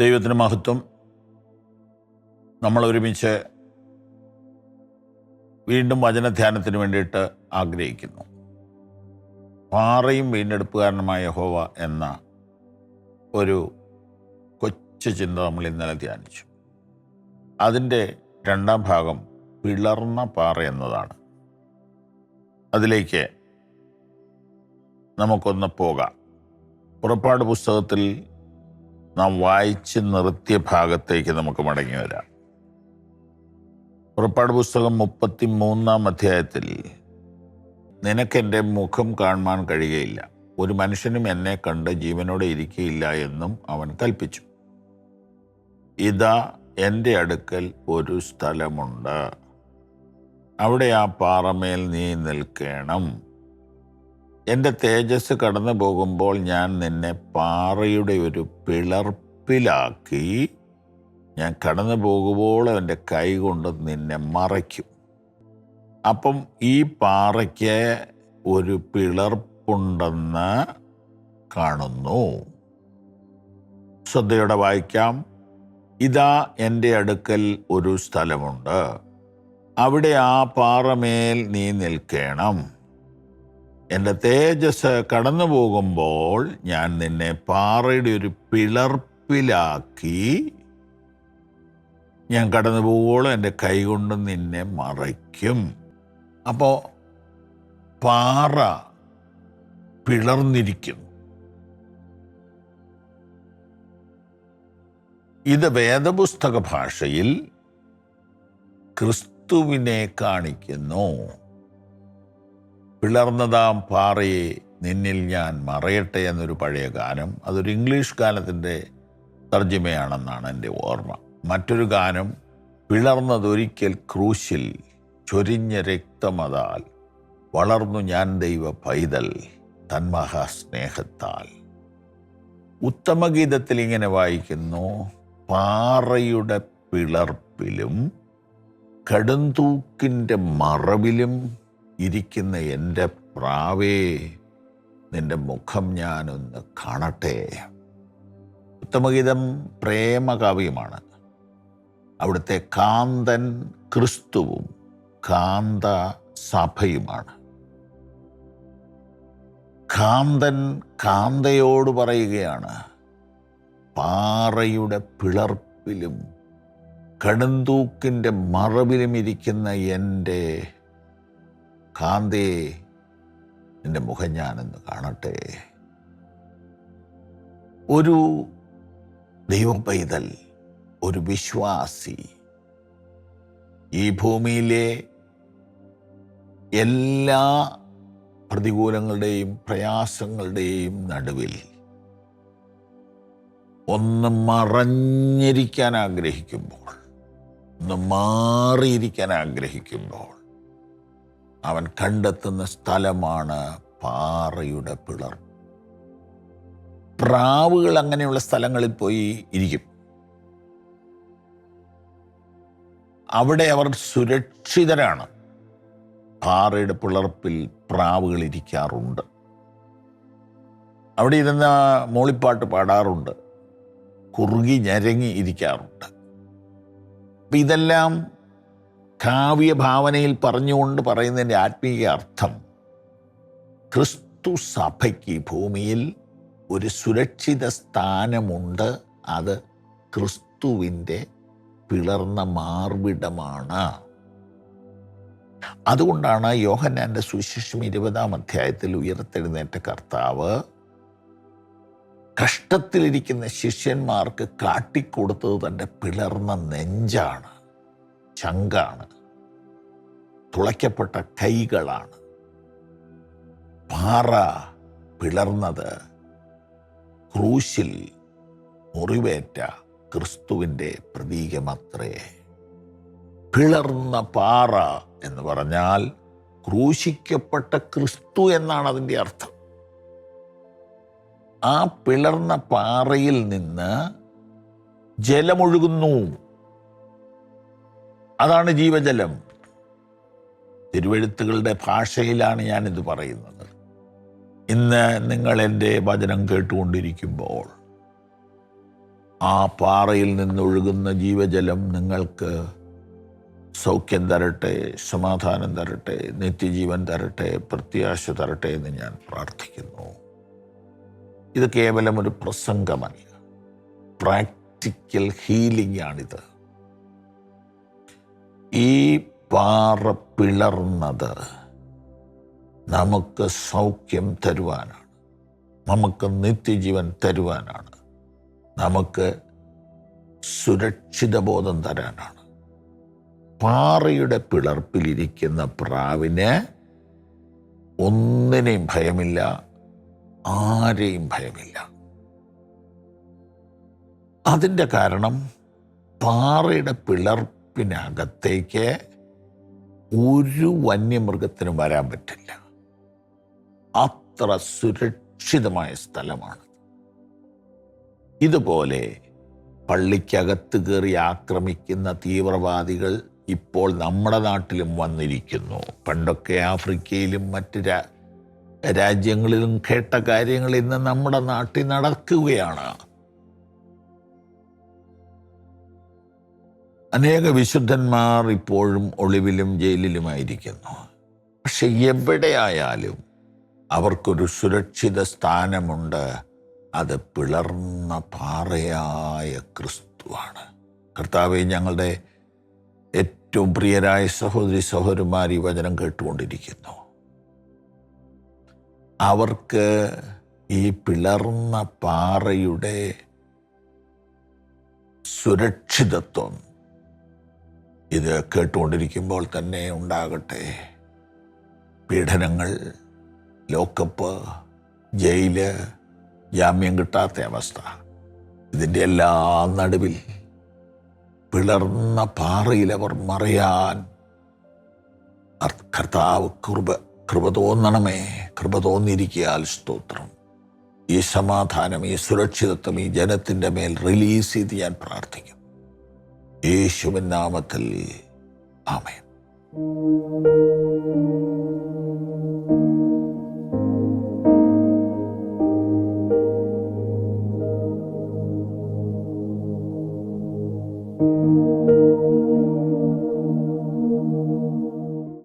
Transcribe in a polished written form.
ദൈവത്തിന് മഹത്വം. നമ്മൾ ഒരുമിച്ച് വീണ്ടും വചനധ്യാനത്തിന് വേണ്ടിയിട്ട് ആഗ്രഹിക്കുന്നു. പാറയും വീണ്ടെടുപ്പുകാരനുമായ യഹോവ എന്ന ഒരു കൊച്ചു ചിന്ത നമ്മൾ ഇന്നലെ ധ്യാനിച്ചു. അതിൻ്റെ രണ്ടാം ഭാഗം പിളർന്ന പാറ എന്നതാണ്. അതിലേക്ക് നമുക്കൊന്ന് പോകാം. പുറപ്പാട് പുസ്തകത്തിൽ നാം വായിച്ച് നിർത്തിയ ഭാഗത്തേക്ക് നമുക്ക് മടങ്ങി വരാം. പുറപ്പാട് പുസ്തകം 33 അധ്യായത്തിൽ, നിനക്കെൻ്റെ മുഖം കാണുവാൻ കഴിയുകയില്ല, ഒരു മനുഷ്യനും എന്നെ കണ്ട് ജീവനോടെ ഇരിക്കുകയില്ല എന്നും അവൻ കൽപ്പിച്ചു. ഇതാ എൻ്റെ അടുക്കൽ ഒരു സ്ഥലമുണ്ട്, അവിടെ ആ പാറമേൽ നീ നിൽക്കണം. എൻ്റെ തേജസ് കടന്നു പോകുമ്പോൾ ഞാൻ നിന്നെ പാറയുടെ ഒരു പിളർപ്പിലാക്കി, ഞാൻ കടന്നു പോകുമ്പോൾ എൻ്റെ കൈ കൊണ്ട് നിന്നെ മറയ്ക്കും. അപ്പം ഈ പാറയ്ക്ക് ഒരു പിളർപ്പുണ്ടെന്ന് കാണുന്നു. ശ്രദ്ധയോടെ വായിക്കാം. ഇതാ എൻ്റെ അടുക്കൽ ഒരു സ്ഥലമുണ്ട്, അവിടെ ആ പാറമേൽ നീ നിൽക്കണം. എൻ്റെ തേജസ് കടന്നു പോകുമ്പോൾ ഞാൻ നിന്നെ പാറയുടെ ഒരു പിളർപ്പിലാക്കി, ഞാൻ കടന്നു പോകുമ്പോൾ എൻ്റെ കൈ കൊണ്ട് നിന്നെ മറയ്ക്കും. അപ്പോൾ പാറ പിളർന്നിരിക്കുന്നു. ഇത് വേദപുസ്തക ഭാഷയിൽ ക്രിസ്തുവിനെ കാണിക്കുന്നു. പിളർന്നതാം പാറയെ നിന്നിൽ ഞാൻ മറയട്ടെ എന്നൊരു പഴയ ഗാനം, അതൊരു ഇംഗ്ലീഷ് ഗാനത്തിൻ്റെ തർജ്ജിമയാണെന്നാണ് എൻ്റെ ഓർമ്മ. മറ്റൊരു ഗാനം, പിളർന്നതൊരിക്കൽ ക്രൂശിൽ ചൊരിഞ്ഞ രക്തമതാൽ വളർന്നു ഞാൻ ദൈവ പൈതൽ തന്മഹാസ്നേഹത്താൽ. ഉത്തമഗീതത്തിൽ ഇങ്ങനെ വായിക്കുന്നു, പാറയുടെ പിളർപ്പിലും കടുംതൂക്കിൻ്റെ മറവിലും ഇരിക്കുന്ന എൻ്റെ പ്രാവേ, നിന്റെ മുഖം ഞാനൊന്ന് കാണട്ടെ. ഉത്തമഗീതം പ്രേമകാവ്യമാണ്. അവിടുത്തെ കാന്തൻ ക്രിസ്തുവും കാന്ത സഭയുമാണ്. കാന്തൻ കാന്തയോട് പറയുകയാണ്, പാറയുടെ പിളർപ്പിലും കടുംതൂക്കിൻ്റെ മറവിലും ഇരിക്കുന്ന എൻ്റെ കാന്തേ, നിന്റെ മുഖം ഞാനെന്ന് കാണട്ടെ. ഒരു ദൈവപൈതൽ, ഒരു വിശ്വാസി ഈ ഭൂമിയിലെ എല്ലാ പ്രതികൂലങ്ങളുടെയും പ്രയാസങ്ങളുടെയും നടുവിൽ ഒന്ന് മറഞ്ഞിരിക്കാൻ ആഗ്രഹിക്കുമ്പോൾ, ഒന്ന് മാറിയിരിക്കാൻ ആഗ്രഹിക്കുമ്പോൾ അവൻ കണ്ടെത്തുന്ന സ്ഥലമാണ് പാറയുടെ പിളർ. പ്രാവുകൾ അങ്ങനെയുള്ള സ്ഥലങ്ങളിൽ പോയി ഇരിക്കും. അവിടെ അവർ സുരക്ഷിതരാണ്. പാറയുടെ പിളർപ്പിൽ പ്രാവുകൾ ഇരിക്കാറുണ്ട്. അവിടെ ഇരുന്ന മൂളിപ്പാട്ട് പാടാറുണ്ട്, കുറുകി ഞരങ്ങി ഇരിക്കാറുണ്ട്. അപ്പം ഇതെല്ലാം കാവ്യഭാവനയിൽ പറഞ്ഞുകൊണ്ട് പറയുന്നതിൻ്റെ ആത്മീയ അർത്ഥം, ക്രിസ്തു സഭയ്ക്ക് ഭൂമിയിൽ ഒരു സുരക്ഷിത സ്ഥാനമുണ്ട്. അത് ക്രിസ്തുവിൻ്റെ പിളർന്ന മാർവിടമാണ്. അതുകൊണ്ടാണ് യോഹന്നാൻ്റെ സുവിശേഷം 20 അധ്യായത്തിൽ ഉയർത്തെഴുന്നേറ്റ കർത്താവ് കഷ്ടത്തിലിരിക്കുന്ന ശിഷ്യന്മാർക്ക് കാട്ടിക്കൊടുത്തത് തൻ്റെ പിളർന്ന നെഞ്ചാണ്, ചങ്കാണ്, തുളയ്ക്കപ്പെട്ട കൈകളാണ്. പാറ പിളർന്നത് ക്രൂശിൽ മുറിവേറ്റ ക്രിസ്തുവിൻ്റെ പ്രതീകമത്രേ. പിളർന്ന പാറ എന്ന് പറഞ്ഞാൽ ക്രൂശിക്കപ്പെട്ട ക്രിസ്തു എന്നാണ് അതിൻ്റെ അർത്ഥം. ആ പിളർന്ന പാറയിൽ നിന്ന് ജലമൊഴുകുന്നു. അതാണ് ജീവജലം. തിരുവെഴുത്തുകളുടെ ഭാഷയിലാണ് ഞാനിത് പറയുന്നത്. ഇന്ന് നിങ്ങൾ എൻ്റെ വചനം കേട്ടുകൊണ്ടിരിക്കുമ്പോൾ ആ പാറയിൽ നിന്നൊഴുകുന്ന ജീവജലം നിങ്ങൾക്ക് സൗഖ്യം തരട്ടെ, സമാധാനം തരട്ടെ, നിത്യജീവൻ തരട്ടെ, പ്രത്യാശ തരട്ടെ എന്ന് ഞാൻ പ്രാർത്ഥിക്കുന്നു. ഇത് കേവലം ഒരു പ്രസംഗമല്ല, പ്രാക്ടിക്കൽ ഹീലിംഗ് ആണിത്. ഈ പാറ പിളർന്നത് നമുക്ക് സൗഖ്യം തരുവാനാണ്, നമുക്ക് നിത്യജീവൻ തരുവാനാണ്, നമുക്ക് സുരക്ഷിതബോധം തരാനാണ്. പാറയുടെ പിളർപ്പിലിരിക്കുന്ന പ്രാവിന് ഒന്നിനെയും ഭയമില്ല, ആരെയും ഭയമില്ല. അതിൻ്റെ കാരണം പാറയുടെ പിളർപ്പിനകത്തേക്ക് ഒരു വന്യമൃഗത്തിനും വരാൻ പറ്റില്ല. അത്ര സുരക്ഷിതമായ സ്ഥലമാണ്. ഇതുപോലെ പള്ളിക്കകത്ത് കയറി ആക്രമിക്കുന്ന തീവ്രവാദികൾ ഇപ്പോൾ നമ്മുടെ നാട്ടിലും വന്നിരിക്കുന്നു. പണ്ടൊക്കെ ആഫ്രിക്കയിലും മറ്റ് രാജ്യങ്ങളിലും കേട്ട കാര്യങ്ങൾ ഇന്ന് നമ്മുടെ നാട്ടിൽ നടക്കുകയാണ്. അനേക വിശുദ്ധന്മാർ ഇപ്പോഴും ഒളിവിലും ജയിലിലുമായിരിക്കുന്നു. പക്ഷെ എവിടെയായാലും അവർക്കൊരു സുരക്ഷിത സ്ഥാനമുണ്ട്. അത് പിളർന്ന പാറയായ ക്രിസ്തുവാണ്. കർത്താവേ, ഞങ്ങളുടെ ഏറ്റവും പ്രിയരായ സഹോദരി സഹോദരന്മാർ ഈ വചനം കേട്ടുകൊണ്ടിരിക്കുന്നു. അവർക്ക് ഈ പിളർന്ന പാറയുടെ സുരക്ഷിതത്വം ഇത് കേട്ടുകൊണ്ടിരിക്കുമ്പോൾ തന്നെ ഉണ്ടാകട്ടെ. പീഡനങ്ങൾ, ലോക്കപ്പ്, ജയില്, ജാമ്യം കിട്ടാത്ത അവസ്ഥ, ഇതിൻ്റെ എല്ലാ നടുവിൽ പിളർന്ന പാറയിൽ അവർ മറയാൻ കർത്താവ് കൃപ തോന്നണമേ. കൃപ തോന്നിയിരിക്കാൻ സ്തോത്രം. ഈ സമാധാനം, ഈ സുരക്ഷിതത്വം ഈ ജനത്തിൻ്റെ മേൽ റിലീസ് ചെയ്ത് ഞാൻ പ്രാർത്ഥിക്കും. യേശുവിൻ നാമത്തിൽ ആമേൻ.